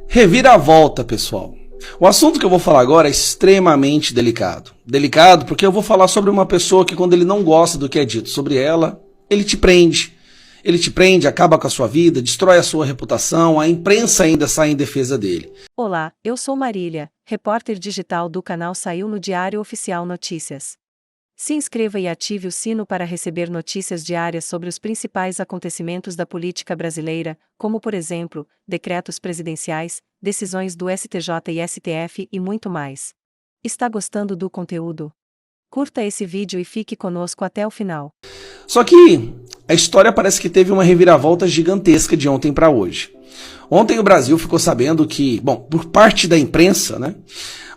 Reviravolta, pessoal. O assunto que eu vou falar agora é extremamente delicado. Delicado porque eu vou falar sobre uma pessoa que, quando ele não gosta do que é dito sobre ela, ele te prende. Ele te prende, acaba com a sua vida, destrói a sua reputação, a imprensa ainda sai em defesa dele. Olá, eu sou Marília, repórter digital do canal Saiu no Diário Oficial Notícias. Se inscreva e ative o sino para receber notícias diárias sobre os principais acontecimentos da política brasileira, como, por exemplo, decretos presidenciais, decisões do STJ e STF e muito mais. Está gostando do conteúdo? Curta esse vídeo e fique conosco até o final. Só que a história parece que teve uma reviravolta gigantesca de ontem para hoje. Ontem o Brasil ficou sabendo que, por parte da imprensa, né?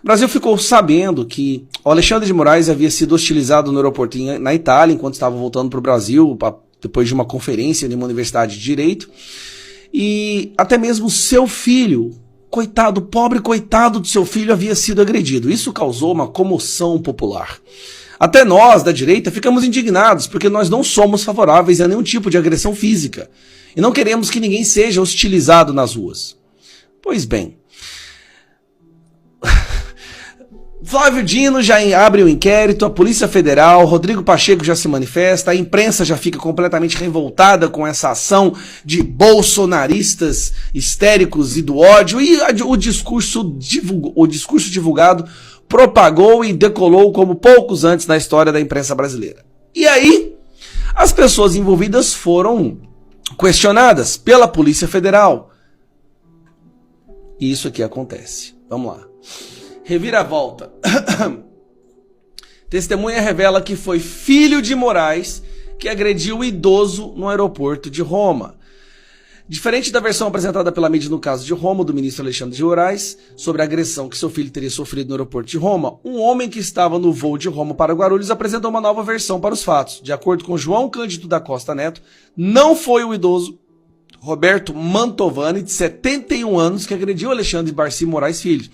O Brasil ficou sabendo que o Alexandre de Moraes havia sido hostilizado no aeroporto na Itália, enquanto estava voltando para o Brasil, depois de uma conferência em uma universidade de direito. E até mesmo seu filho, coitado, pobre coitado do seu filho, havia sido agredido. Isso causou uma comoção popular. Até nós, da direita, ficamos indignados, porque nós não somos favoráveis a nenhum tipo de agressão física. E não queremos que ninguém seja hostilizado nas ruas. Pois bem, Flávio Dino já abre o inquérito, a Polícia Federal, Rodrigo Pacheco já se manifesta, a imprensa já fica completamente revoltada com essa ação de bolsonaristas histéricos e do ódio, e o discurso divulgado propagou e decolou como poucos antes na história da imprensa brasileira. E aí, as pessoas envolvidas foram questionadas pela Polícia Federal. E isso aqui acontece. Vamos lá. Reviravolta. Testemunha revela que foi filho de Moraes que agrediu o idoso no aeroporto de Roma. Diferente da versão apresentada pela mídia no caso de Roma, do ministro Alexandre de Moraes, sobre a agressão que seu filho teria sofrido no aeroporto de Roma, um homem que estava no voo de Roma para Guarulhos apresentou uma nova versão para os fatos. De acordo com João Cândido da Costa Neto, não foi o idoso Roberto Mantovani, de 71 anos, que agrediu Alexandre Barci Moraes Filho,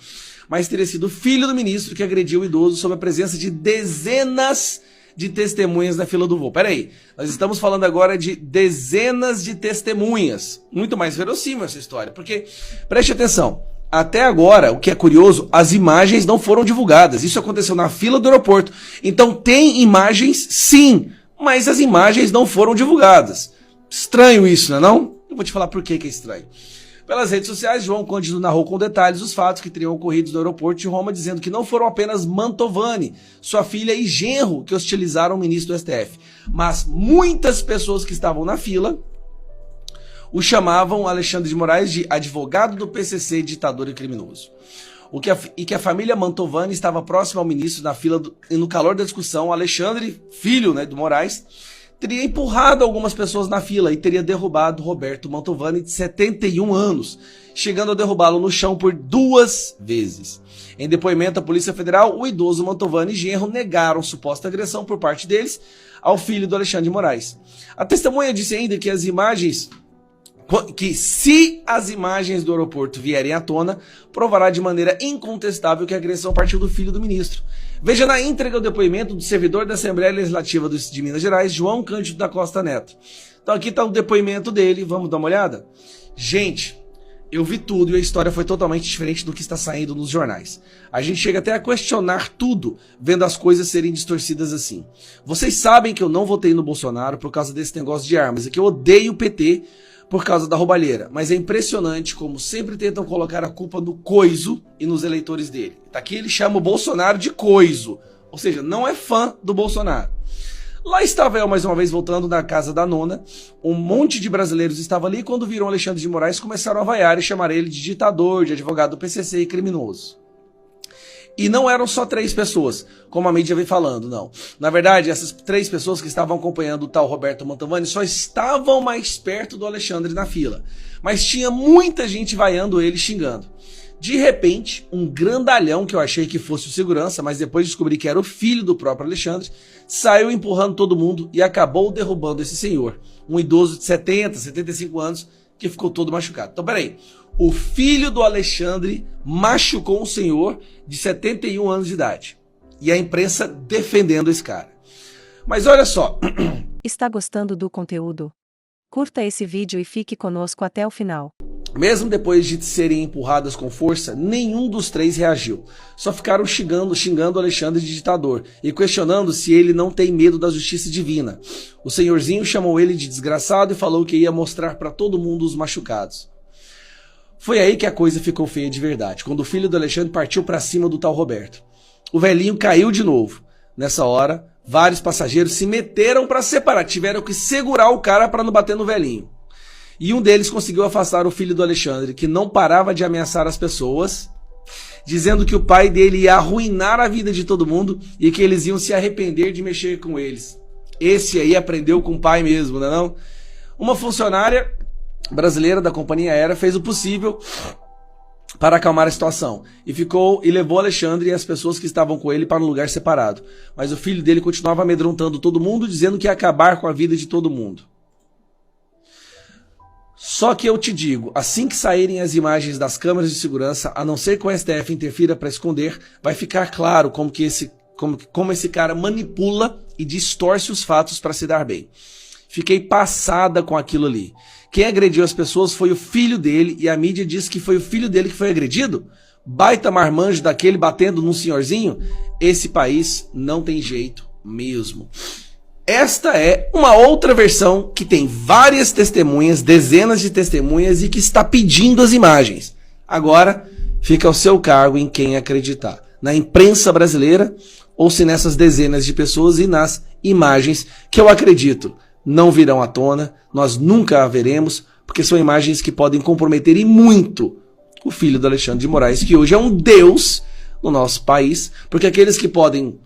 mas teria sido o filho do ministro que agrediu o idoso sob a presença de dezenas de testemunhas na fila do voo. Peraí, nós estamos falando agora de dezenas de testemunhas. Muito mais verossímil essa história, porque, preste atenção, até agora, o que é curioso, as imagens não foram divulgadas. Isso aconteceu na fila do aeroporto. Então tem imagens, sim, mas as imagens não foram divulgadas. Estranho isso, não é não? Eu vou te falar por que é estranho. Pelas redes sociais, João Cândido narrou com detalhes os fatos que teriam ocorrido no aeroporto de Roma, dizendo que não foram apenas Mantovani, sua filha e genro que hostilizaram o ministro do STF, mas muitas pessoas que estavam na fila o chamavam Alexandre de Moraes de advogado do PCC, ditador e criminoso. E que a família Mantovani estava próxima ao ministro na fila e no calor da discussão, Alexandre, filho do Moraes, teria empurrado algumas pessoas na fila e teria derrubado Roberto Mantovani, de 71 anos, chegando a derrubá-lo no chão por 2 vezes. Em depoimento à Polícia Federal, o idoso Mantovani e genro negaram suposta agressão por parte deles ao filho do Alexandre de Moraes. A testemunha disse ainda que se as imagens do aeroporto vierem à tona, provará de maneira incontestável que a agressão partiu do filho do ministro. Veja na íntegra o depoimento do servidor da Assembleia Legislativa de Minas Gerais, João Cândido da Costa Neto. Então aqui está o depoimento dele, vamos dar uma olhada? Gente, eu vi tudo e a história foi totalmente diferente do que está saindo nos jornais. A gente chega até a questionar tudo, vendo as coisas serem distorcidas assim. Vocês sabem que eu não votei no Bolsonaro por causa desse negócio de armas, e que eu odeio o PT por causa da roubalheira, mas é impressionante como sempre tentam colocar a culpa no coiso e nos eleitores dele. Aqui ele chama o Bolsonaro de coiso, ou seja, não é fã do Bolsonaro. Lá estava eu mais uma vez voltando na casa da nona, um monte de brasileiros estava ali, quando viram Alexandre de Moraes começaram a vaiar e chamar ele de ditador, de advogado do PCC e criminoso. E não eram só 3 pessoas, como a mídia vem falando, não. Na verdade, essas 3 pessoas que estavam acompanhando o tal Roberto Mantovani só estavam mais perto do Alexandre na fila. Mas tinha muita gente vaiando ele, xingando. De repente, um grandalhão, que eu achei que fosse o segurança, mas depois descobri que era o filho do próprio Alexandre, saiu empurrando todo mundo e acabou derrubando esse senhor, um idoso de 70, 75 anos, que ficou todo machucado. Então, peraí. O filho do Alexandre machucou um senhor de 71 anos de idade. E a imprensa defendendo esse cara. Mas olha só. Está gostando do conteúdo? Curta esse vídeo e fique conosco até o final. Mesmo depois de serem empurradas com força, nenhum dos três reagiu. Só ficaram xingando Alexandre de ditador e questionando se ele não tem medo da justiça divina. O senhorzinho chamou ele de desgraçado e falou que ia mostrar para todo mundo os machucados. Foi aí que a coisa ficou feia de verdade, quando o filho do Alexandre partiu para cima do tal Roberto. O velhinho caiu de novo. Nessa hora, vários passageiros se meteram para separar, tiveram que segurar o cara para não bater no velhinho. E um deles conseguiu afastar o filho do Alexandre, que não parava de ameaçar as pessoas, dizendo que o pai dele ia arruinar a vida de todo mundo e que eles iam se arrepender de mexer com eles. Esse aí aprendeu com o pai mesmo, não é não? Uma funcionária brasileira da companhia aérea fez o possível para acalmar a situação e levou Alexandre e as pessoas que estavam com ele para um lugar separado. Mas o filho dele continuava amedrontando todo mundo, dizendo que ia acabar com a vida de todo mundo. Só que eu te digo, assim que saírem as imagens das câmeras de segurança, a não ser que o STF interfira para esconder, vai ficar claro como esse cara manipula e distorce os fatos para se dar bem. Fiquei passada com aquilo ali. Quem agrediu as pessoas foi o filho dele e a mídia diz que foi o filho dele que foi agredido? Baita marmanjo daquele batendo num senhorzinho? Esse país não tem jeito mesmo. Esta é uma outra versão que tem várias testemunhas, dezenas de testemunhas e que está pedindo as imagens. Agora, fica ao seu cargo em quem acreditar. Na imprensa brasileira ou se nessas dezenas de pessoas e nas imagens que eu acredito não virão à tona, nós nunca a veremos, porque são imagens que podem comprometer e muito o filho do Alexandre de Moraes, que hoje é um deus no nosso país, porque aqueles que podem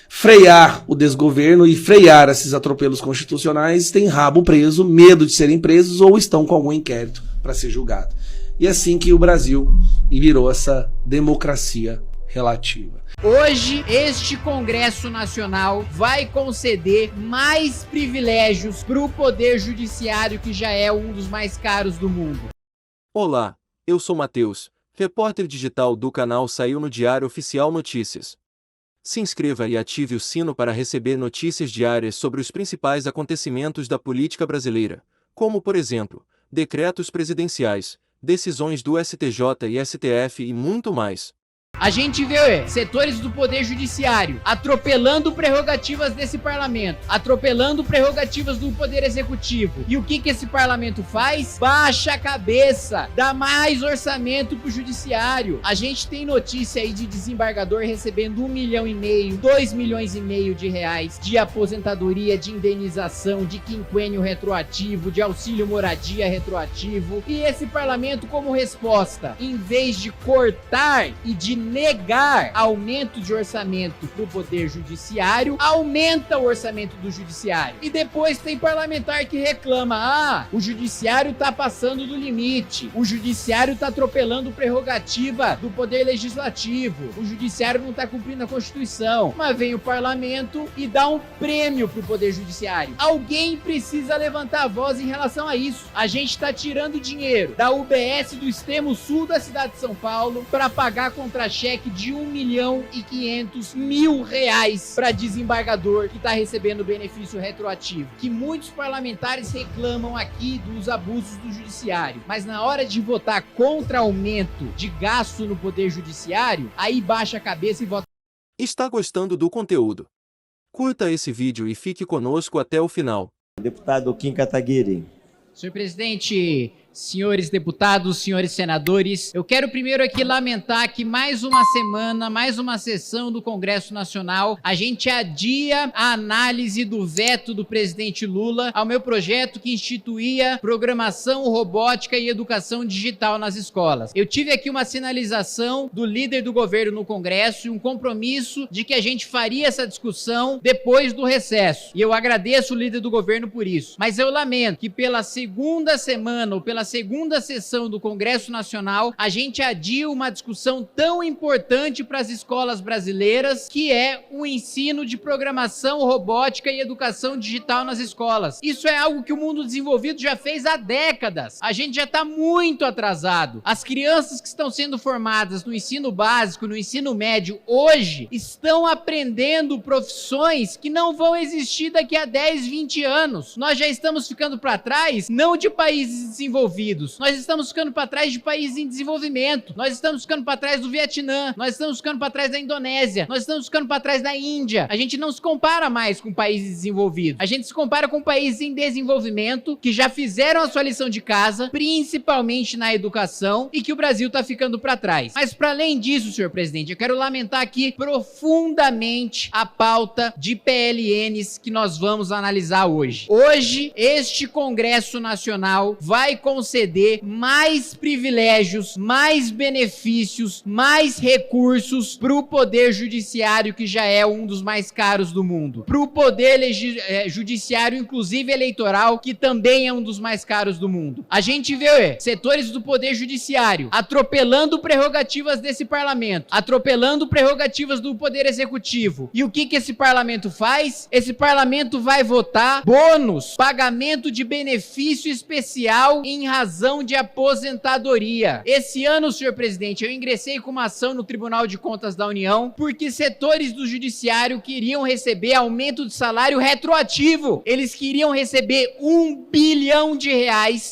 frear o desgoverno e frear esses atropelos constitucionais têm rabo preso, medo de serem presos ou estão com algum inquérito para ser julgado. E é assim que o Brasil virou essa democracia relativa. Hoje, este Congresso Nacional vai conceder mais privilégios para o Poder Judiciário, que já é um dos mais caros do mundo. Olá, eu sou Matheus, repórter digital do canal Saiu no Diário Oficial Notícias. Se inscreva e ative o sino para receber notícias diárias sobre os principais acontecimentos da política brasileira, como, por exemplo, decretos presidenciais, decisões do STJ e STF e muito mais. A gente vê setores do Poder Judiciário atropelando prerrogativas desse parlamento, atropelando prerrogativas do Poder Executivo. E o que esse parlamento faz? Baixa a cabeça, dá mais orçamento pro Judiciário. A gente tem notícia aí de desembargador recebendo 1,5 milhão, 2 milhões e meio de reais de aposentadoria, de indenização, de quinquênio retroativo, de auxílio moradia retroativo. E esse parlamento, como resposta, em vez de cortar e de negar aumento de orçamento do Poder Judiciário, aumenta o orçamento do Judiciário. E depois tem parlamentar que reclama: o Judiciário tá passando do limite, o Judiciário tá atropelando prerrogativa do Poder Legislativo, o Judiciário não tá cumprindo a Constituição. Mas vem o parlamento e dá um prêmio pro Poder Judiciário. Alguém precisa levantar a voz em relação a isso. A gente tá tirando dinheiro da UBS do extremo sul da cidade de São Paulo para pagar contra-cheque de 1.500.000 reais para desembargador que está recebendo benefício retroativo. Que muitos parlamentares reclamam aqui dos abusos do judiciário, mas na hora de votar contra aumento de gasto no Poder Judiciário, aí baixa a cabeça e vota. Está gostando do conteúdo? Curta esse vídeo e fique conosco até o final. Deputado Kim Kataguiri. Senhor presidente, senhores deputados, senhores senadores, eu quero primeiro aqui lamentar que mais uma semana, mais uma sessão do Congresso Nacional, a gente adia a análise do veto do presidente Lula ao meu projeto que instituía programação robótica e educação digital nas escolas. Eu tive aqui uma sinalização do líder do governo no Congresso e um compromisso de que a gente faria essa discussão depois do recesso. E eu agradeço o líder do governo por isso. Mas eu lamento que pela segunda semana ou pela segunda sessão do Congresso Nacional, a gente adia uma discussão tão importante para as escolas brasileiras, que é o ensino de programação robótica e educação digital nas escolas. Isso é algo que o mundo desenvolvido já fez há décadas. A gente já está muito atrasado. As crianças que estão sendo formadas no ensino básico, no ensino médio, hoje, estão aprendendo profissões que não vão existir daqui a 10, 20 anos. Nós já estamos ficando para trás, não de países desenvolvidos, desenvolvidos. Nós estamos ficando para trás de países em desenvolvimento. Nós estamos ficando para trás do Vietnã. Nós estamos ficando para trás da Indonésia. Nós estamos ficando para trás da Índia. A gente não se compara mais com países desenvolvidos. A gente se compara com países em desenvolvimento que já fizeram a sua lição de casa, principalmente na educação, e que o Brasil está ficando para trás. Mas para além disso, senhor presidente, eu quero lamentar aqui profundamente a pauta de PLNs que nós vamos analisar hoje. Hoje, este Congresso Nacional vai conceder mais privilégios, mais benefícios, mais recursos para o Poder Judiciário, que já é um dos mais caros do mundo. Para o Poder Judiciário, inclusive eleitoral, que também é um dos mais caros do mundo. A gente vê setores do Poder Judiciário atropelando prerrogativas desse parlamento, atropelando prerrogativas do Poder Executivo. E o que esse parlamento faz? Esse parlamento vai votar bônus, pagamento de benefício especial em razão de aposentadoria. Esse ano, senhor presidente, eu ingressei com uma ação no Tribunal de Contas da União porque setores do Judiciário queriam receber aumento de salário retroativo. Eles queriam receber R$1 bilhão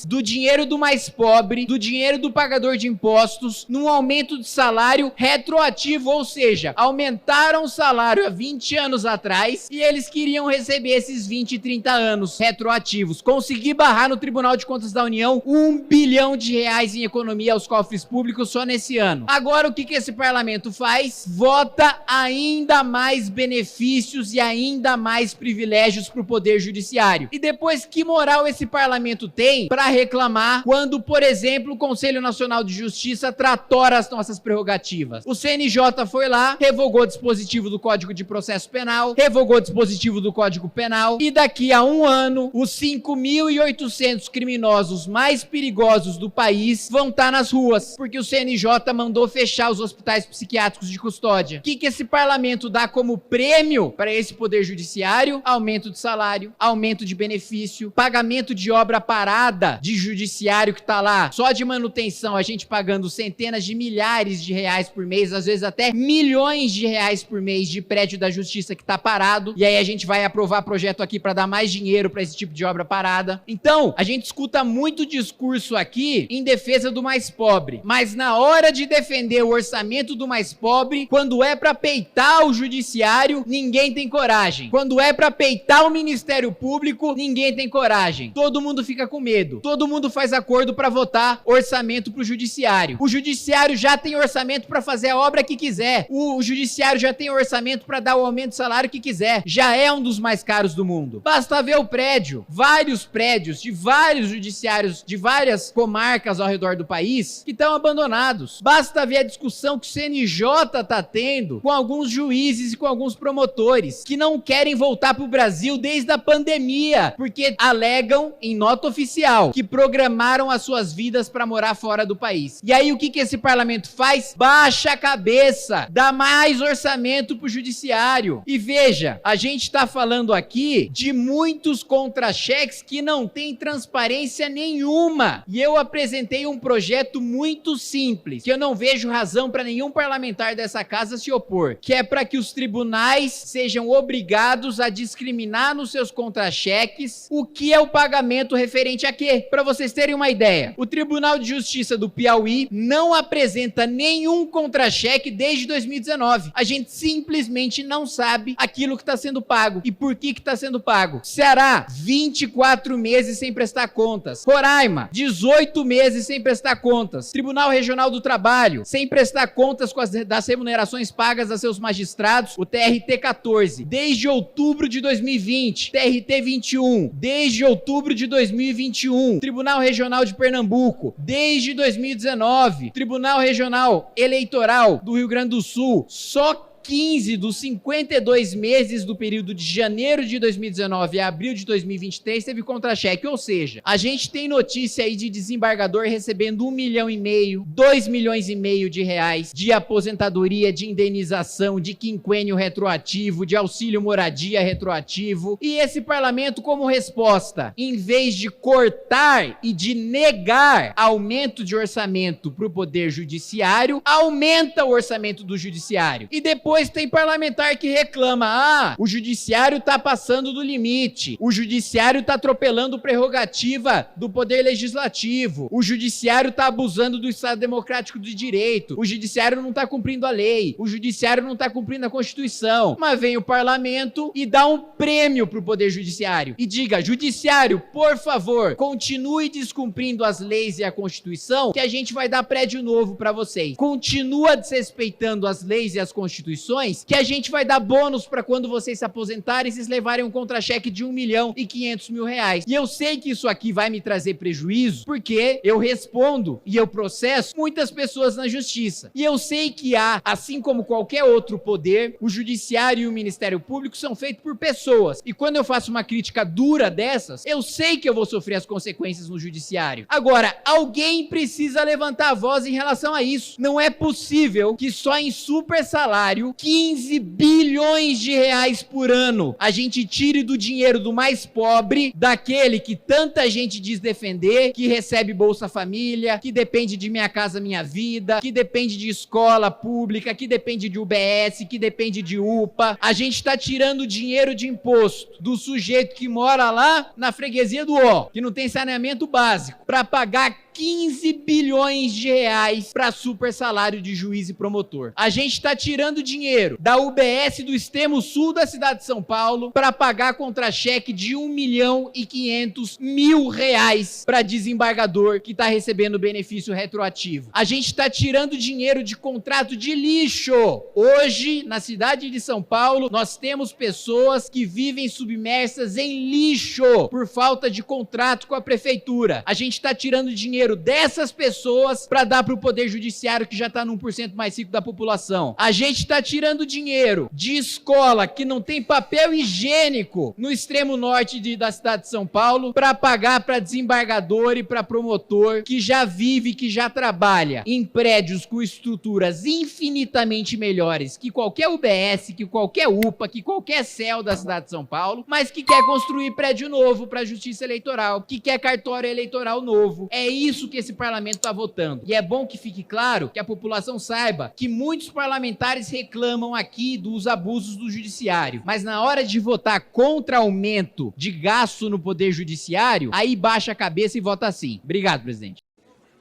do dinheiro do mais pobre, do dinheiro do pagador de impostos, num aumento de salário retroativo, ou seja, aumentaram o salário há 20 anos atrás e eles queriam receber esses 20 e 30 anos retroativos. Consegui barrar no Tribunal de Contas da União R$1 bilhão em economia aos cofres públicos só nesse ano. Agora o que esse parlamento faz? Vota ainda mais benefícios e ainda mais privilégios para o Poder Judiciário. E depois, que moral esse parlamento tem para reclamar quando, por exemplo, o Conselho Nacional de Justiça tratora as nossas prerrogativas? O CNJ foi lá, revogou o dispositivo do Código de Processo Penal, revogou o dispositivo do Código Penal, e daqui a um ano, os 5.800 criminosos mais perigosos do país vão estar nas ruas, porque o CNJ mandou fechar os hospitais psiquiátricos de custódia. O que esse parlamento dá como prêmio para esse Poder Judiciário? Aumento de salário, aumento de benefício, pagamento de obra parada de judiciário que tá lá, só de manutenção, a gente pagando centenas de milhares de reais por mês, às vezes até milhões de reais por mês de prédio da justiça que tá parado, e aí a gente vai aprovar projeto aqui para dar mais dinheiro para esse tipo de obra parada. Então, a gente escuta muito discurso aqui em defesa do mais pobre, mas na hora de defender o orçamento do mais pobre, quando é para peitar o judiciário, ninguém tem coragem. Quando é para peitar o Ministério Público, ninguém tem coragem. Todo mundo fica com medo. Todo mundo faz acordo para votar orçamento pro judiciário. O judiciário já tem orçamento para fazer a obra que quiser. O judiciário já tem orçamento para dar o aumento de salário que quiser. Já é um dos mais caros do mundo. Basta ver o prédio. Vários prédios de vários judiciários de várias comarcas ao redor do país que estão abandonados. Basta ver a discussão que o CNJ tá tendo com alguns juízes e com alguns promotores que não querem voltar pro Brasil desde a pandemia, porque alegam em nota oficial que programaram as suas vidas para morar fora do país. E aí o que esse parlamento faz? Baixa a cabeça, dá mais orçamento pro judiciário. E veja, a gente tá falando aqui de muitos contra-cheques que não tem transparência nenhuma. E eu apresentei um projeto muito simples, que eu não vejo razão para nenhum parlamentar dessa casa se opor, que é para que os tribunais sejam obrigados a discriminar nos seus contra-cheques o que é o pagamento referente a quê? Para vocês terem uma ideia, o Tribunal de Justiça do Piauí não apresenta nenhum contra-cheque desde 2019. A gente simplesmente não sabe aquilo que está sendo pago e por que está sendo pago. Ceará, 24 meses sem prestar contas. Roraima, 18 meses sem prestar contas. Tribunal Regional do Trabalho, sem prestar contas das remunerações pagas a seus magistrados, o TRT 14, desde outubro de 2020. TRT 21, desde outubro de 2021. Tribunal Regional de Pernambuco, desde 2019. Tribunal Regional Eleitoral do Rio Grande do Sul, só 15 dos 52 meses do período de janeiro de 2019 a abril de 2023 teve contra-cheque, ou seja, a gente tem notícia aí de desembargador recebendo 1,5 milhão, 2 milhões e meio de reais de aposentadoria, de indenização, de quinquênio retroativo, de auxílio moradia retroativo. E esse parlamento, como resposta, em vez de cortar e de negar aumento de orçamento para o Poder Judiciário, aumenta o orçamento do Judiciário. E depois depois tem parlamentar que reclama, o judiciário tá passando do limite, o judiciário tá atropelando prerrogativa do poder legislativo, o judiciário tá abusando do Estado Democrático de Direito, o judiciário não tá cumprindo a lei, o judiciário não tá cumprindo a Constituição. Mas vem o parlamento e dá um prêmio pro poder judiciário e diga: judiciário, por favor, continue descumprindo as leis e a Constituição, que a gente vai dar prédio novo pra vocês. Continua desrespeitando as leis e as constituições, que a gente vai dar bônus pra quando vocês se aposentarem, vocês levarem um contra-cheque de R$1.500.000. E eu sei que isso aqui vai me trazer prejuízo, porque eu respondo e eu processo muitas pessoas na justiça. E eu sei que há, assim como qualquer outro poder, o judiciário e o Ministério Público são feitos por pessoas. E quando eu faço uma crítica dura dessas, eu sei que eu vou sofrer as consequências no judiciário. Agora, alguém precisa levantar a voz em relação a isso. Não é possível que só em super salário, 15 bilhões de reais por ano, a gente tire do dinheiro do mais pobre, daquele que tanta gente diz defender, que recebe Bolsa Família, que depende de Minha Casa Minha Vida, que depende de escola pública, que depende de UBS, que depende de UPA. A gente tá tirando dinheiro de imposto do sujeito que mora lá na freguesia do Ó, que não tem saneamento básico, para pagar 15 bilhões de reais para super salário de juiz e promotor. A gente tá tirando dinheiro da UBS do extremo sul da cidade de São Paulo para pagar contra-cheque de R$1.500.000 para desembargador que tá recebendo benefício retroativo. A gente tá tirando dinheiro de contrato de lixo. Hoje, na cidade de São Paulo, nós temos pessoas que vivem submersas em lixo por falta de contrato com a prefeitura. A gente tá tirando dinheiro dessas pessoas para dar para o poder judiciário, que já está no 1% mais rico da população. A gente está tirando dinheiro de escola que não tem papel higiênico no extremo norte da cidade de São Paulo para pagar para desembargador e para promotor que já vive, que já trabalha em prédios com estruturas infinitamente melhores que qualquer UBS, que qualquer UPA, que qualquer CEL da cidade de São Paulo, mas que quer construir prédio novo para a justiça eleitoral, que quer cartório eleitoral novo. É isso que esse parlamento está votando. E é bom que fique claro, que a população saiba, que muitos parlamentares reclamam aqui dos abusos do judiciário, mas na hora de votar contra aumento de gasto no poder judiciário, aí baixa a cabeça e vota sim. Obrigado, presidente.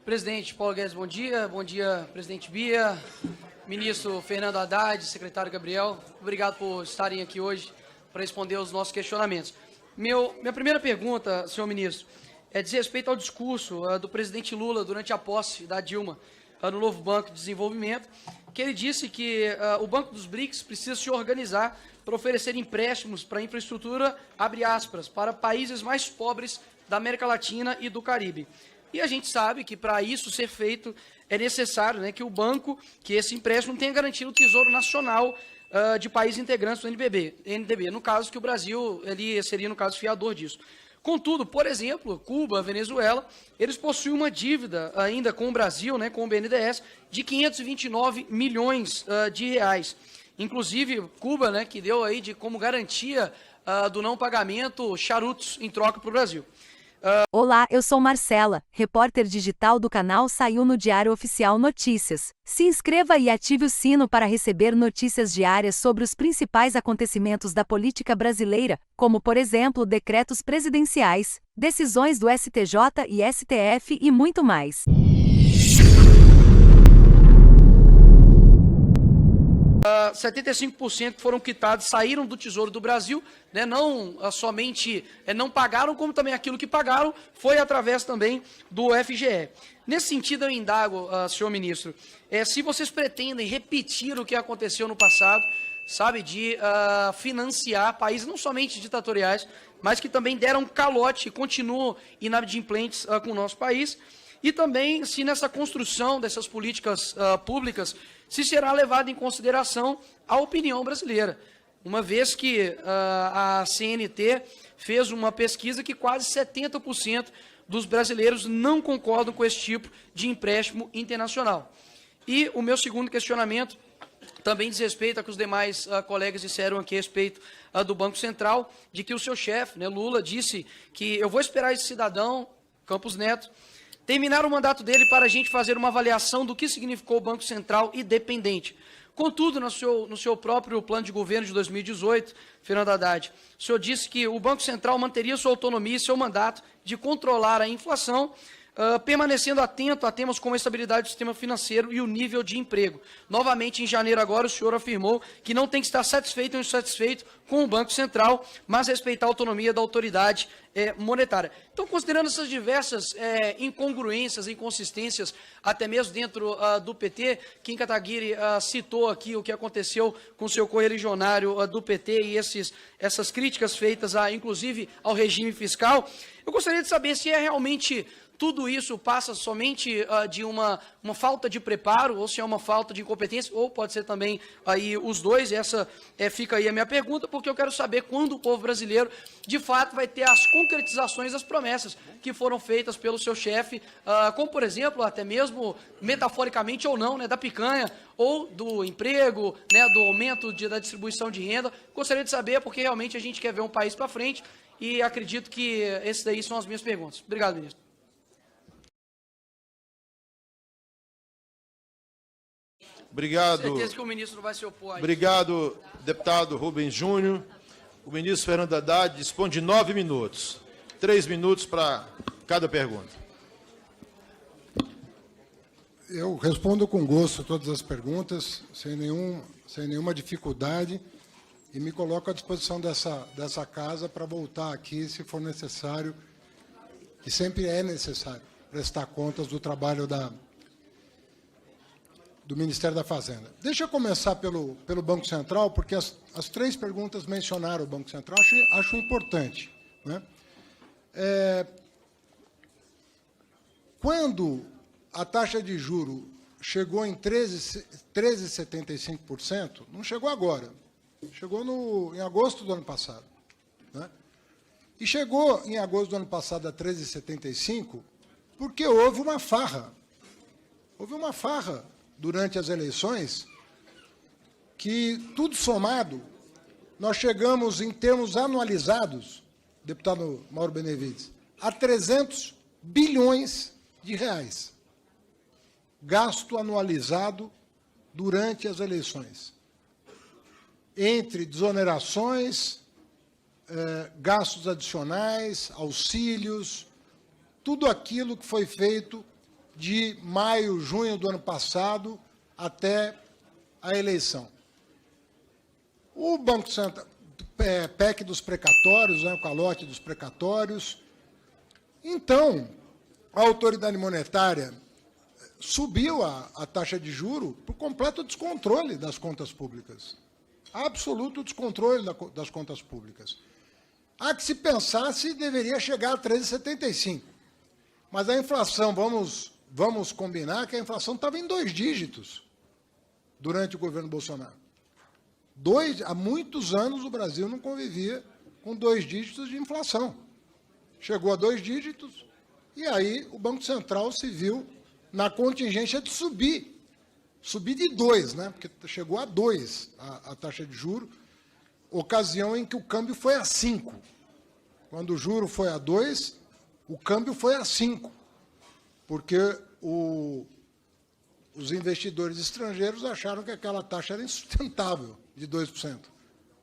Presidente Paulo Guedes, bom dia. Bom dia, presidente Bia, ministro Fernando Haddad, secretário Gabriel. Obrigado por estarem aqui hoje para responder aos nossos questionamentos. Minha primeira pergunta, senhor ministro, diz respeito ao discurso do presidente Lula durante a posse da Dilma no novo Banco de Desenvolvimento, que ele disse que o Banco dos BRICS precisa se organizar para oferecer empréstimos para infraestrutura, abre aspas, para países mais pobres da América Latina e do Caribe. E a gente sabe que para isso ser feito é necessário, né, que o banco, que esse empréstimo tenha garantido o Tesouro Nacional de países integrantes do NDB, no caso que o Brasil ele seria, no caso, fiador disso. Contudo, por exemplo, Cuba, Venezuela, eles possuem uma dívida ainda com o Brasil, né, com o BNDES, de 529 milhões de reais. Inclusive, Cuba, né, que deu aí como garantia do não pagamento charutos em troca para o Brasil. Olá, eu sou Marcela, repórter digital do canal Saiu no Diário Oficial Notícias. Se inscreva e ative o sino para receber notícias diárias sobre os principais acontecimentos da política brasileira, como, por exemplo, decretos presidenciais, decisões do STJ e STF e muito mais. Uh, 75% que foram quitados saíram do Tesouro do Brasil, né, não somente não pagaram, como também aquilo que pagaram foi através também do FGE. Nesse sentido, eu indago, senhor ministro, se vocês pretendem repetir o que aconteceu no passado, sabe, de financiar países não somente ditatoriais, mas que também deram calote e continuam inadimplentes com o nosso país, e também se nessa construção dessas políticas públicas se será levado em consideração a opinião brasileira, uma vez que a CNT fez uma pesquisa que quase 70% dos brasileiros não concordam com esse tipo de empréstimo internacional. E o meu segundo questionamento também diz respeito ao que os demais colegas disseram aqui a respeito do Banco Central, de que o seu chefe, né, Lula, disse que eu vou esperar esse cidadão, Campos Neto, terminar o mandato dele para a gente fazer uma avaliação do que significou o Banco Central independente. Contudo, no seu próprio plano de governo de 2018, Fernando Haddad, o senhor disse que o Banco Central manteria sua autonomia e seu mandato de controlar a inflação, permanecendo atento a temas como a estabilidade do sistema financeiro e o nível de emprego. Novamente, em janeiro agora, o senhor afirmou que não tem que estar satisfeito ou insatisfeito com o Banco Central, mas respeitar a autonomia da autoridade monetária. Então, considerando essas diversas incongruências, inconsistências, até mesmo dentro do PT, Kim Kataguiri citou aqui o que aconteceu com o seu correligionário do PT e essas críticas feitas, inclusive, ao regime fiscal. Eu gostaria de saber se é realmente tudo isso passa somente de uma falta de preparo, ou se é uma falta de incompetência, ou pode ser também aí os dois. Essa fica aí a minha pergunta, porque eu quero saber quando o povo brasileiro, de fato, vai ter as concretizações das promessas que foram feitas pelo seu chefe, como, por exemplo, até mesmo metaforicamente ou não, né, da picanha, ou do emprego, né, do aumento da distribuição de renda. Gostaria de saber, porque realmente a gente quer ver um país para frente, e acredito que esses daí são as minhas perguntas. Obrigado, ministro. Obrigado. Certeza que o ministro não vai se opor a isso. Obrigado, deputado Rubens Júnior. O ministro Fernando Haddad dispõe de 9 minutos. 3 minutos para cada pergunta. Eu respondo com gosto todas as perguntas, sem nenhuma dificuldade, e me coloco à disposição dessa casa para voltar aqui, se for necessário, e sempre é necessário prestar contas do trabalho do Ministério da Fazenda. Deixa eu começar pelo Banco Central, porque as 3 perguntas mencionaram o Banco Central, acho importante, né? Quando a taxa de juro chegou em 13,75%, não chegou agora, chegou em agosto do ano passado, né? E chegou em agosto do ano passado a 13,75% porque houve uma farra. Houve uma farra durante as eleições, que, tudo somado, nós chegamos, em termos anualizados, deputado Mauro Benevides, a 300 bilhões de reais. Gasto anualizado durante as eleições. Entre desonerações, gastos adicionais, auxílios, tudo aquilo que foi feito de maio, junho do ano passado até a eleição. O Banco Central, PEC dos precatórios, né, o calote dos precatórios. Então, a autoridade monetária subiu a taxa de juro por completo descontrole das contas públicas. Absoluto descontrole das contas públicas. Há que se pensar se deveria chegar a 13,75. Mas a inflação, vamos combinar que a inflação estava em 2 dígitos durante o governo Bolsonaro. Há muitos anos o Brasil não convivia com 2 dígitos de inflação. Chegou a 2 dígitos e aí o Banco Central se viu na contingência de subir de 2, né? Porque chegou a 2 a taxa de juro, ocasião em que o câmbio foi a 5. Quando o juro foi a 2, o câmbio foi a 5. Porque os investidores estrangeiros acharam que aquela taxa era insustentável, de 2%.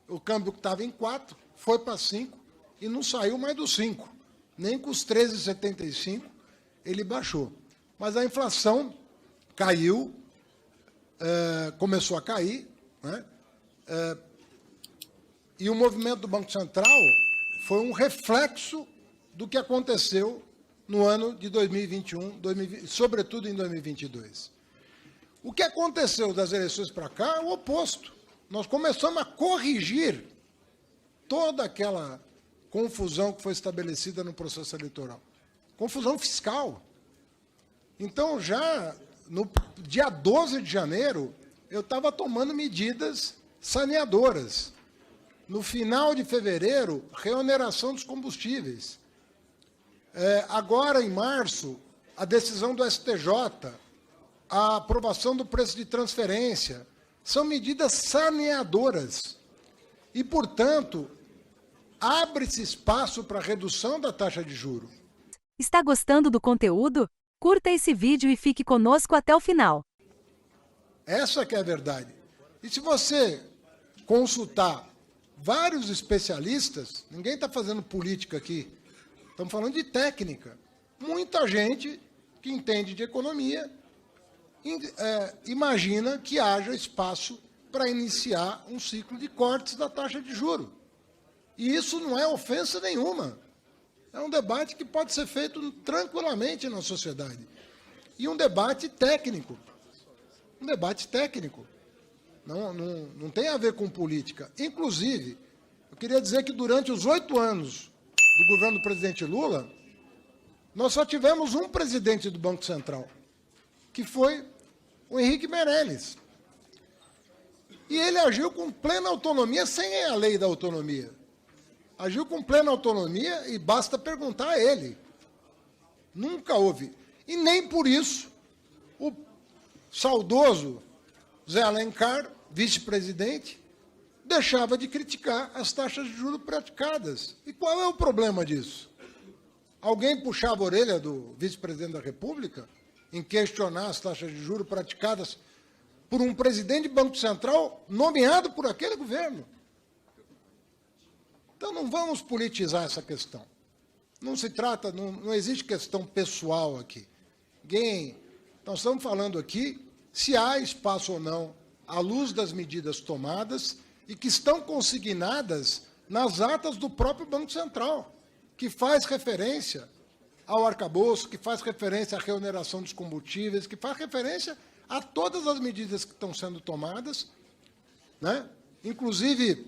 O câmbio que estava em 4 foi para 5 e não saiu mais dos 5. Nem com os 13,75 ele baixou. Mas a inflação caiu, começou a cair, né? E o movimento do Banco Central foi um reflexo do que aconteceu no ano de 2021, sobretudo em 2022. O que aconteceu das eleições para cá é o oposto. Nós começamos a corrigir toda aquela confusão que foi estabelecida no processo eleitoral. Confusão fiscal. Então, já no dia 12 de janeiro, eu estava tomando medidas saneadoras. No final de fevereiro, reoneração dos combustíveis. Agora, em março, a decisão do STJ, a aprovação do preço de transferência, são medidas saneadoras. E, portanto, abre-se espaço para redução da taxa de juros. Está gostando do conteúdo? Curta esse vídeo e fique conosco até o final. Essa que é a verdade. E se você consultar vários especialistas, ninguém está fazendo política aqui, estamos falando de técnica. Muita gente que entende de economia imagina que haja espaço para iniciar um ciclo de cortes da taxa de juros. E isso não é ofensa nenhuma. É um debate que pode ser feito tranquilamente na sociedade. E um debate técnico. Um debate técnico. Não tem a ver com política. Inclusive, eu queria dizer que durante os 8 anos do governo do presidente Lula, nós só tivemos um presidente do Banco Central, que foi o Henrique Meirelles. E ele agiu com plena autonomia, sem a lei da autonomia. Agiu com plena autonomia e basta perguntar a ele. Nunca houve. E nem por isso o saudoso Zé Alencar, vice-presidente, deixava de criticar as taxas de juros praticadas. E qual é o problema disso? Alguém puxava a orelha do vice-presidente da República em questionar as taxas de juros praticadas por um presidente de Banco Central nomeado por aquele governo. Então, não vamos politizar essa questão. Não se trata, não existe questão pessoal aqui. Nós estamos falando aqui se há espaço ou não, à luz das medidas tomadas e que estão consignadas nas atas do próprio Banco Central, que faz referência ao arcabouço, que faz referência à reoneração dos combustíveis, que faz referência a todas as medidas que estão sendo tomadas, né? Inclusive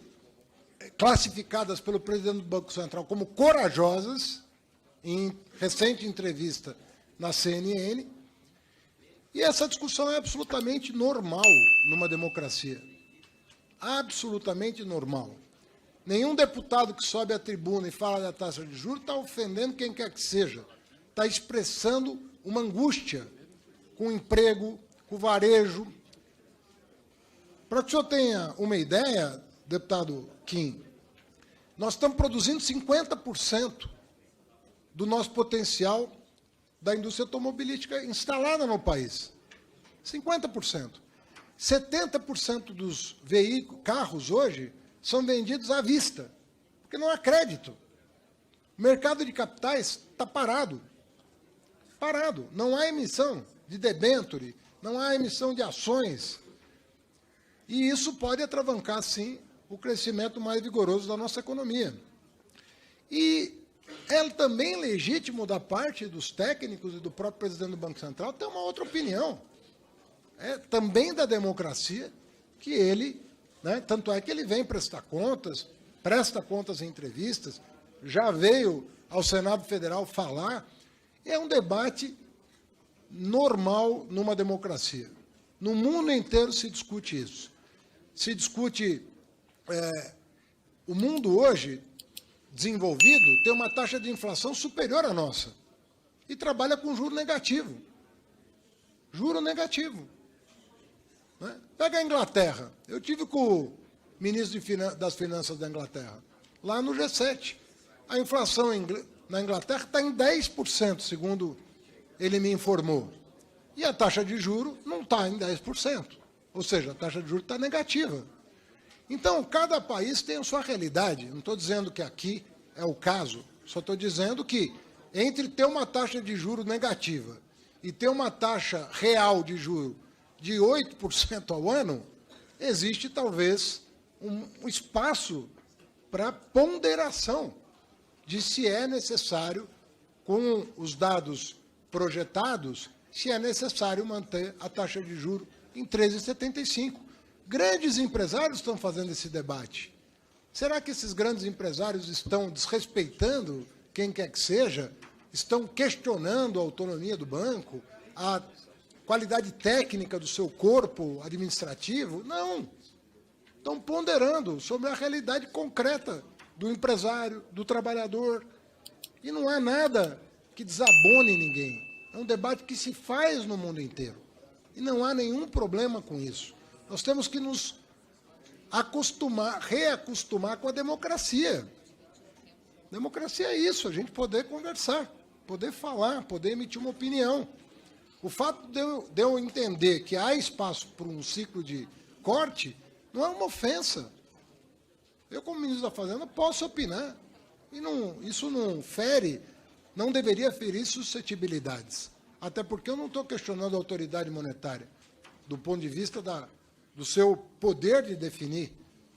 classificadas pelo presidente do Banco Central como corajosas, em recente entrevista na CNN, e essa discussão é absolutamente normal numa democracia. Absolutamente normal. Nenhum deputado que sobe à tribuna e fala da taxa de juros está ofendendo quem quer que seja. Está expressando uma angústia com o emprego, com o varejo. Para que o senhor tenha uma ideia, deputado Kim, nós estamos produzindo 50% do nosso potencial da indústria automobilística instalada no país. 50%. 70% dos carros hoje são vendidos à vista, porque não há crédito. O mercado de capitais está parado. Parado. Não há emissão de debênture, não há emissão de ações. E isso pode atravancar, sim, o crescimento mais vigoroso da nossa economia. E é também legítimo da parte dos técnicos e do próprio presidente do Banco Central ter uma outra opinião. É também da democracia que ele, né, tanto é que ele vem presta contas em entrevistas, já veio ao Senado Federal falar. É um debate normal numa democracia. No mundo inteiro se discute isso. Se discute... o mundo hoje, desenvolvido, tem uma taxa de inflação superior à nossa. E trabalha com juro negativo. Juro negativo. Né? Pega a Inglaterra. Eu tive com o ministro das Finanças da Inglaterra, lá no G7. A inflação na Inglaterra está em 10%, segundo ele me informou. E a taxa de juros não está em 10%. Ou seja, a taxa de juros está negativa. Então, cada país tem a sua realidade. Não estou dizendo que aqui é o caso, só estou dizendo que entre ter uma taxa de juros negativa e ter uma taxa real de juros de 8% ao ano, existe talvez um espaço para ponderação de se é necessário, com os dados projetados, se é necessário manter a taxa de juros em 13,75%. Grandes empresários estão fazendo esse debate. Será que esses grandes empresários estão desrespeitando quem quer que seja? Estão questionando a autonomia do banco, a qualidade técnica do seu corpo administrativo? Não. Estão ponderando sobre a realidade concreta do empresário, do trabalhador. E não há nada que desabone ninguém. É um debate que se faz no mundo inteiro. E não há nenhum problema com isso. Nós temos que nos reacostumar com a democracia. Democracia é isso, a gente poder conversar, poder falar, poder emitir uma opinião. O fato de eu entender que há espaço para um ciclo de corte Não é uma ofensa. Eu, como ministro da Fazenda, posso opinar. E isso não fere, não deveria ferir suscetibilidades. Até porque eu não estou questionando a autoridade monetária, do ponto de vista do seu poder de definir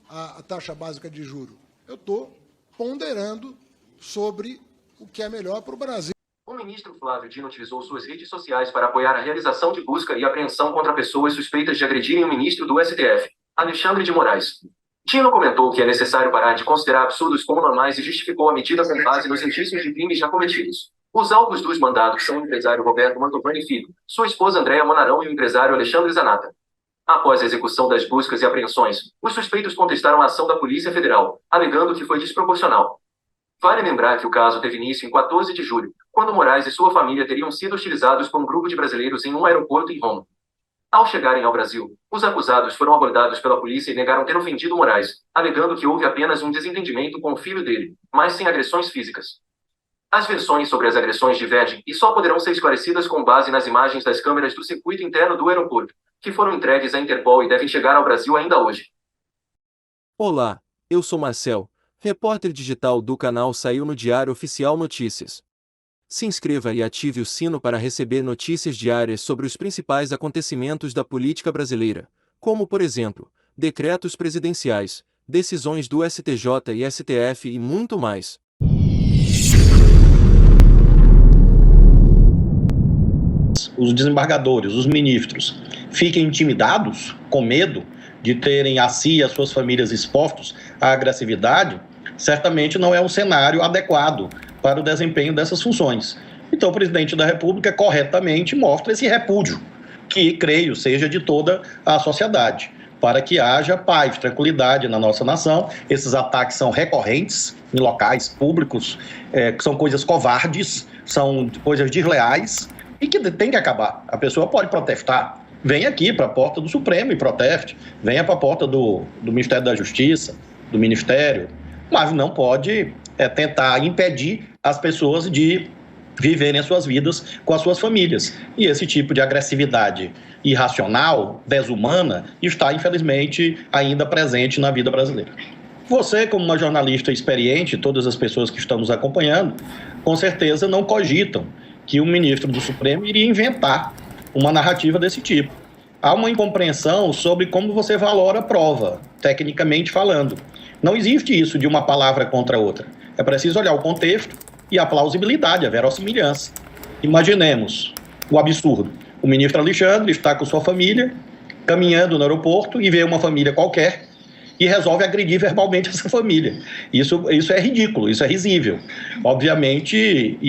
a taxa básica de juros. Eu estou ponderando sobre o que é melhor para o Brasil. O ministro Flávio Dino utilizou suas redes sociais para apoiar a realização de busca e apreensão contra pessoas suspeitas de agredirem o ministro do STF, Alexandre de Moraes. Dino comentou que é necessário parar de considerar absurdos como normais e justificou a medida com base nos indícios de crimes já cometidos. Os alvos dos mandados são o empresário Roberto Mantovani Filho, sua esposa Andréa Monarão e o empresário Alexandre Zanata. Após a execução das buscas e apreensões, os suspeitos contestaram a ação da Polícia Federal, alegando que foi desproporcional. Vale lembrar que o caso teve início em 14 de julho, quando Moraes e sua família teriam sido hostilizados por um grupo de brasileiros em um aeroporto em Roma. Ao chegarem ao Brasil, os acusados foram abordados pela polícia e negaram ter ofendido Moraes, alegando que houve apenas um desentendimento com o filho dele, mas sem agressões físicas. As versões sobre as agressões divergem e só poderão ser esclarecidas com base nas imagens das câmeras do circuito interno do aeroporto, que foram entregues à Interpol e devem chegar ao Brasil ainda hoje. Olá, eu sou Marcel, repórter digital do canal Saiu no Diário Oficial Notícias. Se inscreva e ative o sino para receber notícias diárias sobre os principais acontecimentos da política brasileira, como, por exemplo, decretos presidenciais, decisões do STJ e STF e muito mais. Os desembargadores, os ministros, fiquem intimidados, com medo de terem a si e as suas famílias expostos à agressividade, certamente não é um cenário adequado para o desempenho dessas funções. Então, o presidente da República corretamente mostra esse repúdio, que, creio, seja de toda a sociedade, para que haja paz, tranquilidade na nossa nação. Esses ataques são recorrentes em locais públicos, que são coisas covardes, são coisas desleais e que tem que acabar. A pessoa pode protestar, venha aqui para a porta do Supremo e proteste, venha para a porta do Ministério da Justiça, do Ministério, mas não pode tentar impedir as pessoas de viverem as suas vidas com as suas famílias. E esse tipo de agressividade irracional, desumana, está, infelizmente, ainda presente na vida brasileira. Você, como uma jornalista experiente, todas as pessoas que estão nos acompanhando, com certeza não cogitam que o ministro do Supremo iria inventar uma narrativa desse tipo. Há uma incompreensão sobre como você valora a prova, tecnicamente falando. Não existe isso de uma palavra contra a outra. É preciso olhar o contexto e a plausibilidade, a verossimilhança. Imaginemos o absurdo. O ministro Alexandre está com sua família, caminhando no aeroporto e vê uma família qualquer e resolve agredir verbalmente essa família. Isso é ridículo, isso é risível. Obviamente,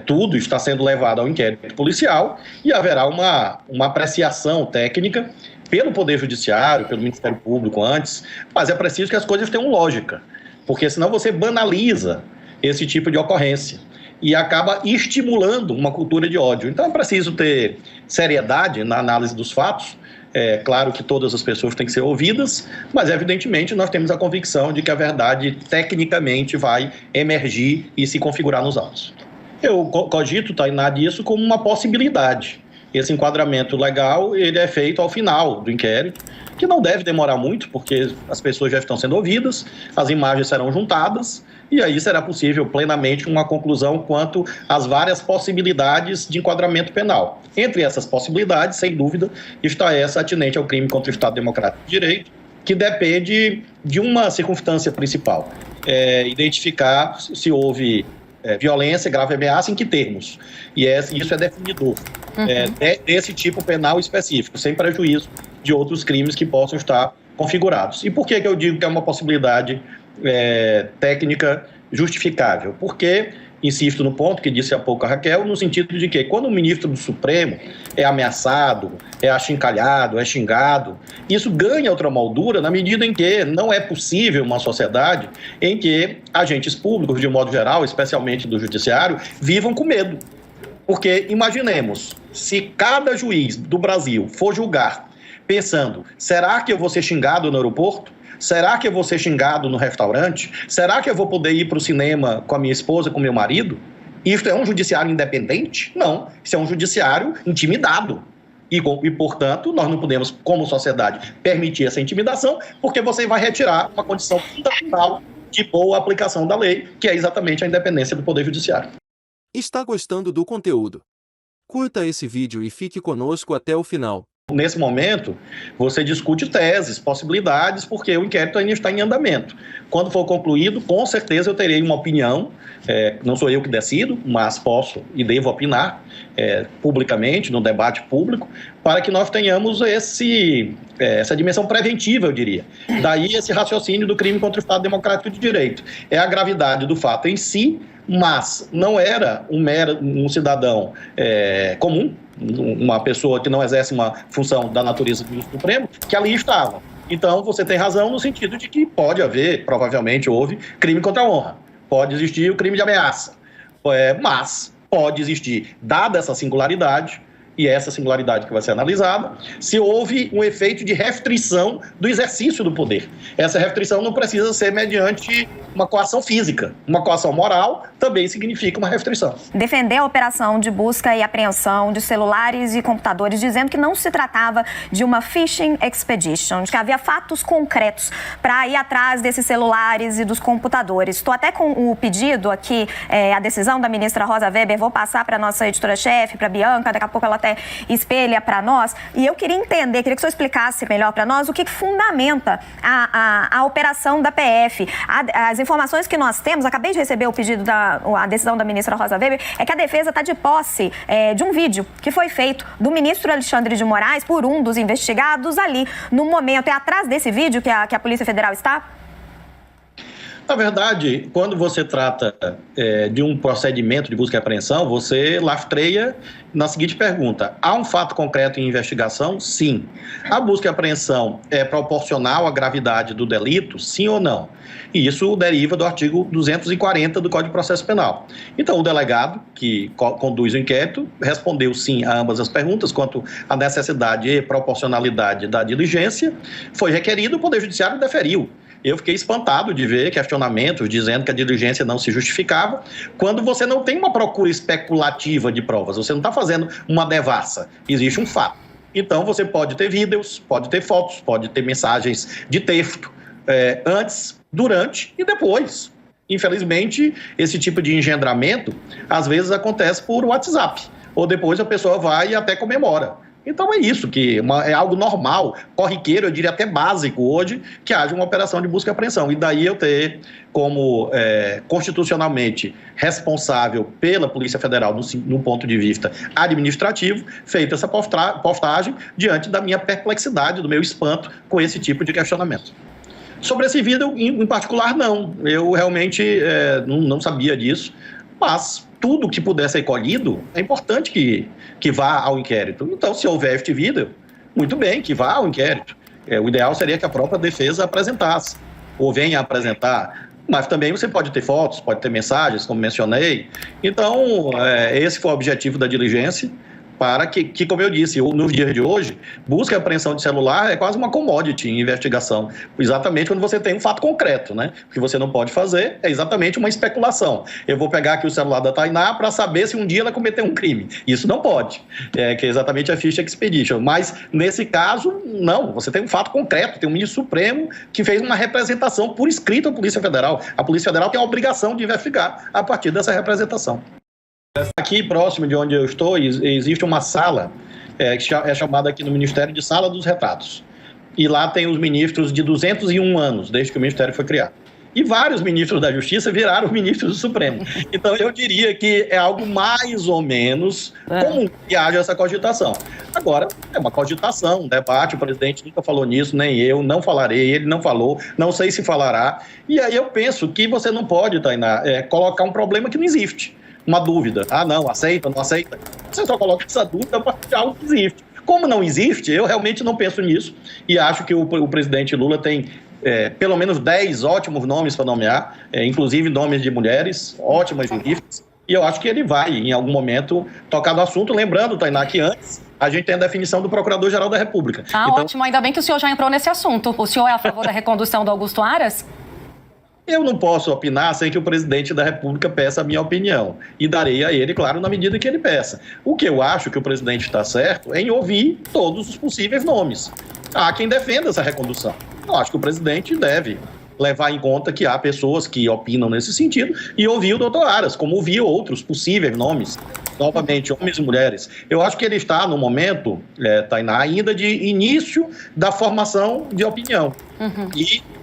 tudo está sendo levado ao inquérito policial e haverá uma apreciação técnica pelo Poder Judiciário, pelo Ministério Público antes, mas é preciso que as coisas tenham lógica, porque senão você banaliza esse tipo de ocorrência e acaba estimulando uma cultura de ódio. Então é preciso ter seriedade na análise dos fatos. É claro que todas as pessoas têm que ser ouvidas, mas evidentemente nós temos a convicção de que a verdade tecnicamente vai emergir e se configurar nos autos. Eu cogito, Tainá, disso como uma possibilidade. Esse enquadramento legal ele é feito ao final do inquérito, que não deve demorar muito, porque as pessoas já estão sendo ouvidas, as imagens serão juntadas, e aí será possível plenamente uma conclusão quanto às várias possibilidades de enquadramento penal. Entre essas possibilidades, sem dúvida, está essa atinente ao crime contra o Estado Democrático de Direito, que depende de uma circunstância principal, identificar se houve violência, grave ameaça, em que termos. E isso é definidor desse tipo penal específico, sem prejuízo de outros crimes que possam estar configurados. E por que eu digo que é uma possibilidade técnica justificável? Porque, insisto no ponto que disse há pouco a Raquel, no sentido de que quando o ministro do Supremo é ameaçado, é achincalhado, é xingado, isso ganha outra moldura na medida em que não é possível uma sociedade em que agentes públicos, de modo geral, especialmente do judiciário, vivam com medo. Porque, imaginemos, se cada juiz do Brasil for julgar pensando, será que eu vou ser xingado no aeroporto? Será que eu vou ser xingado no restaurante? Será que eu vou poder ir para o cinema com a minha esposa, com o meu marido? Isso é um judiciário independente? Não. Isso é um judiciário intimidado. E, portanto, nós não podemos, como sociedade, permitir essa intimidação, porque você vai retirar uma condição fundamental de boa aplicação da lei, que é exatamente a independência do Poder Judiciário. Está gostando do conteúdo? Curta esse vídeo e fique conosco até o final. Nesse momento, você discute teses, possibilidades, porque o inquérito ainda está em andamento. Quando for concluído, com certeza eu terei uma opinião, não sou eu que decido, mas posso e devo opinar publicamente, no debate público, para que nós tenhamos essa dimensão preventiva, eu diria. Daí esse raciocínio do crime contra o Estado Democrático de Direito. É a gravidade do fato em si, mas não era um cidadão comum, uma pessoa que não exerce uma função da natureza do juiz supremo, que ali estava. Então, você tem razão no sentido de que pode haver, provavelmente houve, crime contra a honra. Pode existir o crime de ameaça. Mas pode existir, dada essa singularidade, e essa singularidade que vai ser analisada, se houve um efeito de restrição do exercício do poder. Essa restrição não precisa ser mediante uma coação física. Uma coação moral também significa uma restrição. Defender a operação de busca e apreensão de celulares e computadores, dizendo que não se tratava de uma phishing expedition, de que havia fatos concretos para ir atrás desses celulares e dos computadores. Estou até com o pedido aqui, a decisão da ministra Rosa Weber, vou passar para a nossa editora-chefe, para a Bianca, daqui a pouco ela até espelha para nós, e eu queria entender, queria que o senhor explicasse melhor para nós o que fundamenta a operação da PF. As informações que nós temos, acabei de receber o pedido a decisão da ministra Rosa Weber, é que a defesa está de posse de um vídeo que foi feito do ministro Alexandre de Moraes por um dos investigados ali no momento. É atrás desse vídeo que a Polícia Federal está? Na verdade, quando você trata de um procedimento de busca e apreensão, você lastreia na seguinte pergunta: há um fato concreto em investigação? Sim. A busca e apreensão é proporcional à gravidade do delito? Sim ou não? E isso deriva do artigo 240 do Código de Processo Penal. Então, o delegado, que conduz o inquérito, respondeu sim a ambas as perguntas quanto à necessidade e proporcionalidade da diligência. Foi requerido, o Poder Judiciário deferiu. Eu fiquei espantado de ver questionamentos dizendo que a diligência não se justificava, quando você não tem uma procura especulativa de provas, você não está fazendo uma devassa, existe um fato. Então você pode ter vídeos, pode ter fotos, pode ter mensagens de texto, antes, durante e depois. Infelizmente, esse tipo de engendramento, às vezes acontece por WhatsApp, ou depois a pessoa vai e até comemora. Então é isso, que é algo normal, corriqueiro, eu diria até básico hoje, que haja uma operação de busca e apreensão. E daí eu ter como constitucionalmente responsável pela Polícia Federal, no ponto de vista administrativo, feito essa postagem diante da minha perplexidade, do meu espanto com esse tipo de questionamento. Sobre esse vídeo em particular, não. Eu realmente não sabia disso, mas tudo que puder ser colhido, é importante que vá ao inquérito. Então, se houver este vídeo, muito bem, que vá ao inquérito. O ideal seria que a própria defesa apresentasse, ou venha apresentar. Mas também você pode ter fotos, pode ter mensagens, como mencionei. Então, esse foi o objetivo da diligência, para que, como eu disse, nos dias de hoje, busca e apreensão de celular é quase uma commodity em investigação, exatamente quando você tem um fato concreto, né? O que você não pode fazer é exatamente uma especulação. Eu vou pegar aqui o celular da Tainá para saber se um dia ela cometeu um crime. Isso não pode, que é exatamente a Phishing Expedition. Mas, nesse caso, não. Você tem um fato concreto, tem um ministro supremo que fez uma representação por escrito à Polícia Federal. A Polícia Federal tem a obrigação de investigar a partir dessa representação. Aqui, próximo de onde eu estou, existe uma sala, que é chamada aqui no Ministério de Sala dos Retratos. E lá tem os ministros de 201 anos, desde que o Ministério foi criado. E vários ministros da Justiça viraram ministros do Supremo. Então, eu diria que é algo mais ou menos comum que haja essa cogitação. Agora, é uma cogitação, um debate, o presidente nunca falou nisso, nem eu, não falarei, ele não falou, não sei se falará. E aí eu penso que você não pode, Tainá, colocar um problema que não existe. Uma dúvida. Ah, não, aceita, não aceita. Você só coloca essa dúvida para partir de algo que existe. Como não existe, eu realmente não penso nisso e acho que o presidente Lula tem pelo menos 10 ótimos nomes para nomear, inclusive nomes de mulheres, ótimas juristas, e eu acho que ele vai, em algum momento, tocar no assunto, lembrando, Tainá, que antes a gente tem a definição do Procurador-Geral da República. Então... Ótimo, ainda bem que o senhor já entrou nesse assunto. O senhor é a favor da recondução do Augusto Aras? Eu não posso opinar sem que o presidente da República peça a minha opinião. E darei a ele, claro, na medida que ele peça. O que eu acho que o presidente está certo é em ouvir todos os possíveis nomes. Há quem defenda essa recondução. Eu acho que o presidente deve levar em conta que há pessoas que opinam nesse sentido e ouvir o doutor Aras, como ouvir outros possíveis nomes, novamente, homens e mulheres. Eu acho que ele está no momento, Tainá, ainda de início da formação de opinião.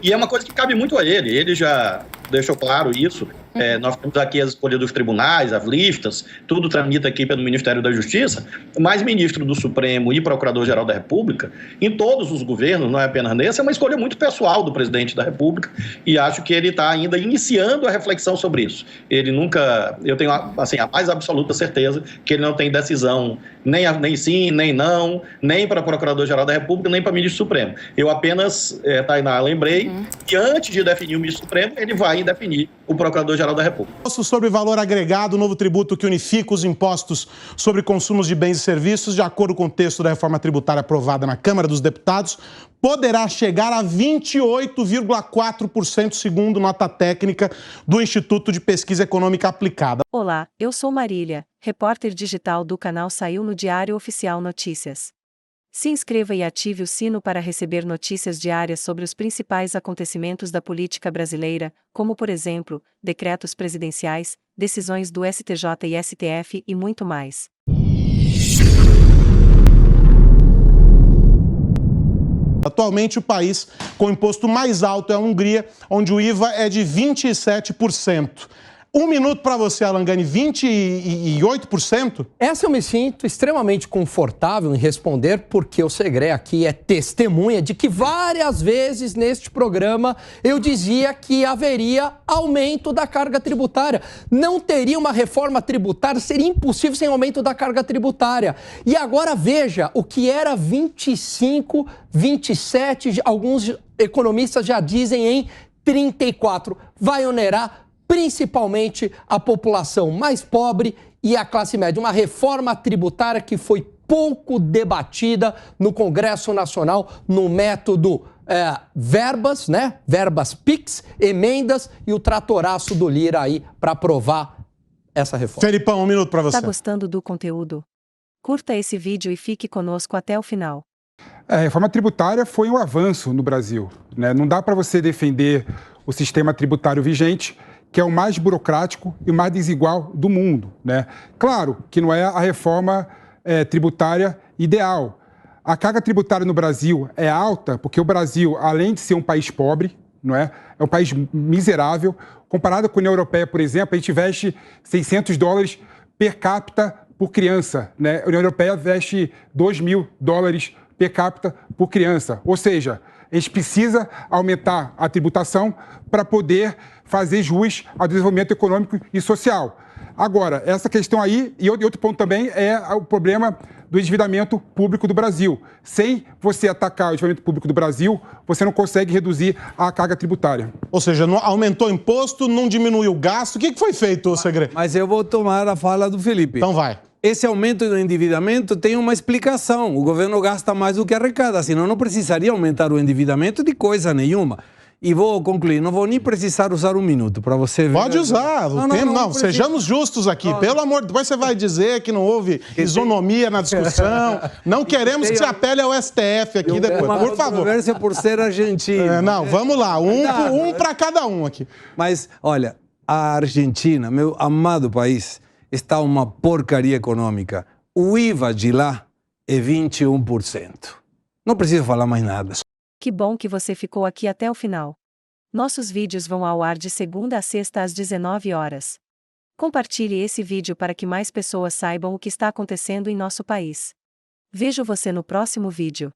E é uma coisa que cabe muito a ele. Ele já deixou claro isso. Nós temos aqui as escolhas dos tribunais, as listas, tudo tramita aqui pelo Ministério da Justiça, mas ministro do Supremo e Procurador-Geral da República, em todos os governos, não é apenas nesse, é uma escolha muito pessoal do presidente da República, e acho que ele está ainda iniciando a reflexão sobre isso. Ele nunca, eu tenho assim, a mais absoluta certeza que ele não tem decisão nem sim, nem não, nem para Procurador-Geral da República, nem para ministro do Supremo. Eu apenas, Tainá, lembrei que antes de definir o ministro Supremo, ele vai definir o Procurador-Geral da República. Sobre valor agregado, o novo tributo que unifica os impostos sobre consumos de bens e serviços, de acordo com o texto da reforma tributária aprovada na Câmara dos Deputados, poderá chegar a 28,4%, segundo nota técnica do Instituto de Pesquisa Econômica Aplicada. Olá, eu sou Marília, repórter digital do canal Saiu no Diário Oficial Notícias. Se inscreva e ative o sino para receber notícias diárias sobre os principais acontecimentos da política brasileira, como, por exemplo, decretos presidenciais, decisões do STJ e STF e muito mais. Atualmente, o país com o imposto mais alto é a Hungria, onde o IVA é de 27%. Um minuto para você, Alangani, 28%? Essa eu me sinto extremamente confortável em responder, porque o Segré aqui é testemunha de que várias vezes neste programa eu dizia que haveria aumento da carga tributária. Não teria uma reforma tributária, seria impossível sem aumento da carga tributária. E agora veja, o que era 25, 27, alguns economistas já dizem em 34, vai onerar principalmente a população mais pobre e a classe média. Uma reforma tributária que foi pouco debatida no Congresso Nacional no método verbas, né? Verbas PIX, emendas e o tratoraço do Lira aí para aprovar essa reforma. Felipão, um minuto para você. Tá gostando do conteúdo? Curta esse vídeo e fique conosco até o final. A reforma tributária foi um avanço no Brasil, né? Não dá para você defender o sistema tributário vigente, que é o mais burocrático e o mais desigual do mundo, né? Claro que não é a reforma tributária ideal. A carga tributária no Brasil é alta porque o Brasil, além de ser um país pobre, não é um país miserável. Comparado com a União Europeia, por exemplo, a gente investe $600 per capita por criança, né? A União Europeia investe $2.000 per capita por criança. Ou seja, a gente precisa aumentar a tributação para poder fazer jus ao desenvolvimento econômico e social. Agora, essa questão aí, e outro ponto também, é o problema do endividamento público do Brasil. Sem você atacar o endividamento público do Brasil, você não consegue reduzir a carga tributária. Ou seja, não aumentou o imposto, não diminuiu o gasto. O que foi feito, Segredo? Mas eu vou tomar a fala do Felipe. Então vai. Esse aumento do endividamento tem uma explicação. O governo gasta mais do que arrecada, senão não precisaria aumentar o endividamento de coisa nenhuma. E vou concluir, não vou nem precisar usar um minuto para você ver. Pode usar, não, sejamos justos aqui. Pelo amor de Deus, você vai dizer que não houve isonomia na discussão. Não queremos que se apele ao STF aqui depois, por favor. Conversa por ser argentino. Não, vamos lá, um para cada um aqui. Mas, olha, a Argentina, meu amado país, está uma porcaria econômica. O IVA de lá é 21%. Não preciso falar mais nada. Que bom que você ficou aqui até o final. Nossos vídeos vão ao ar de segunda a sexta às 19 horas. Compartilhe esse vídeo para que mais pessoas saibam o que está acontecendo em nosso país. Vejo você no próximo vídeo.